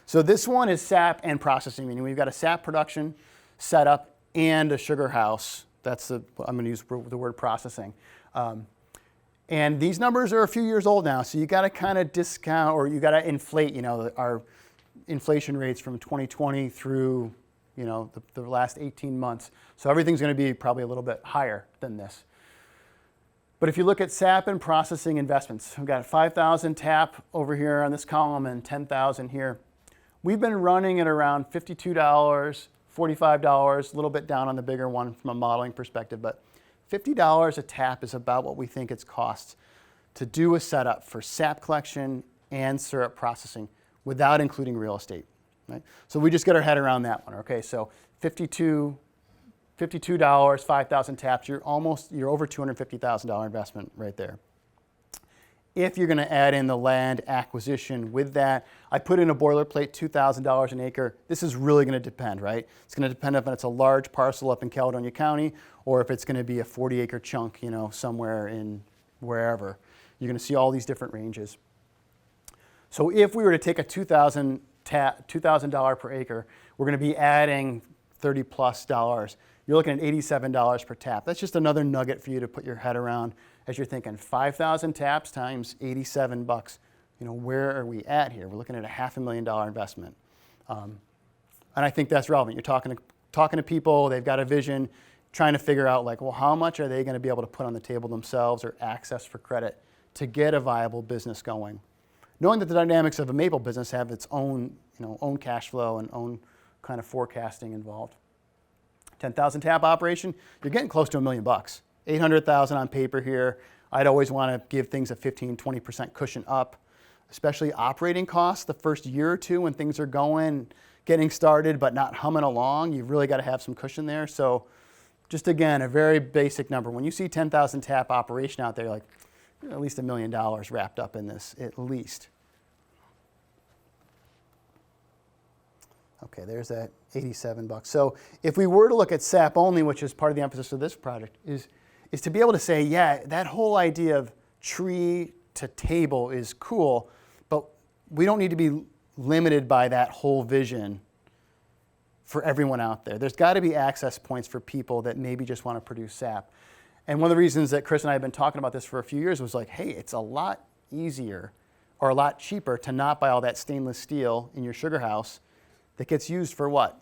So this one is sap and processing, meaning we've got a sap production setup and a sugar house. I'm going to use the word processing. And these numbers are a few years old now, so you got to kind of discount, or you got to inflate, our inflation rates from 2020 through, the last 18 months. So everything's going to be probably a little bit higher than this. But if you look at sap and processing investments, we've got 5,000 tap over here on this column and 10,000 here. We've been running at around $52, $45, a little bit down on the bigger one from a modeling perspective, but $50 a tap is about what we think it's costs to do a setup for sap collection and syrup processing without including real estate. Right? So we just get our head around that one. Okay, so $52, 5,000 taps, you're over $250,000 investment right there. If you're going to add in the land acquisition with that, I put in a boilerplate $2,000 an acre. This is really going to depend, right? It's going to depend if it's a large parcel up in Caledonia County or if it's going to be a 40-acre chunk, somewhere in wherever. You're going to see all these different ranges. So if we were to take a $2,000 per acre, we're going to be adding $30+. You're looking at $87 per tap. That's just another nugget for you to put your head around as you're thinking 5,000 taps times $87. Where are we at here? We're looking at a $500,000 investment. And I think that's relevant. You're talking to people, they've got a vision, trying to figure out how much are they going to be able to put on the table themselves or access for credit to get a viable business going. Knowing that the dynamics of a maple business have its own, own cash flow and own kind of forecasting involved. 10,000 tap operation, you're getting close to $1 million. 800,000 on paper here. I'd always want to give things a 15-20% cushion up, especially operating costs the first year or two when things are getting started but not humming along. You've really got to have some cushion there. So just again, a very basic number. When you see 10,000 tap operation out there, you're like, at least $1 million wrapped up in this, at least. Okay, there's that $87. So if we were to look at sap only, which is part of the emphasis of this project, is to be able to say, yeah, that whole idea of tree to table is cool, but we don't need to be limited by that whole vision for everyone out there. There's got to be access points for people that maybe just want to produce sap. And one of the reasons that Chris and I have been talking about this for a few years was hey, it's a lot easier or a lot cheaper to not buy all that stainless steel in your sugar house that gets used for what?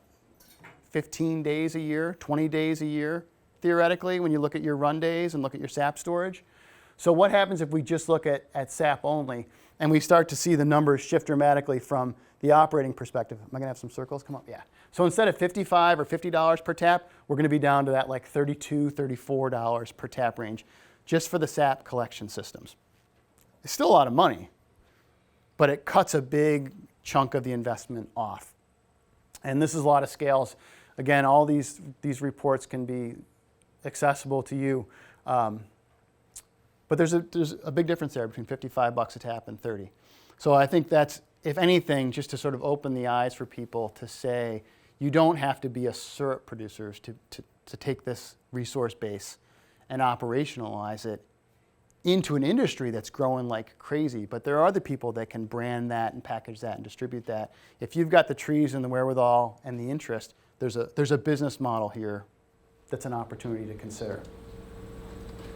15 days a year, 20 days a year, theoretically, when you look at your run days and look at your sap storage. So what happens if we just look at sap only and we start to see the numbers shift dramatically from the operating perspective? Am I going to have some circles come up? Yeah. So instead of $55 or $50 per tap, we're going to be down to that $32, $34 per tap range just for the sap collection systems. It's still a lot of money, but it cuts a big chunk of the investment off. And this is a lot of scales. Again, all these reports can be accessible to you. But there's a big difference there between $55 a tap and $30. So I think that's, if anything, just to sort of open the eyes for people to say, you don't have to be a syrup producer to take this resource base and operationalize it into an industry that's growing like crazy. But there are other people that can brand that and package that and distribute that. If you've got the trees and the wherewithal and the interest, there's a business model here that's an opportunity to consider.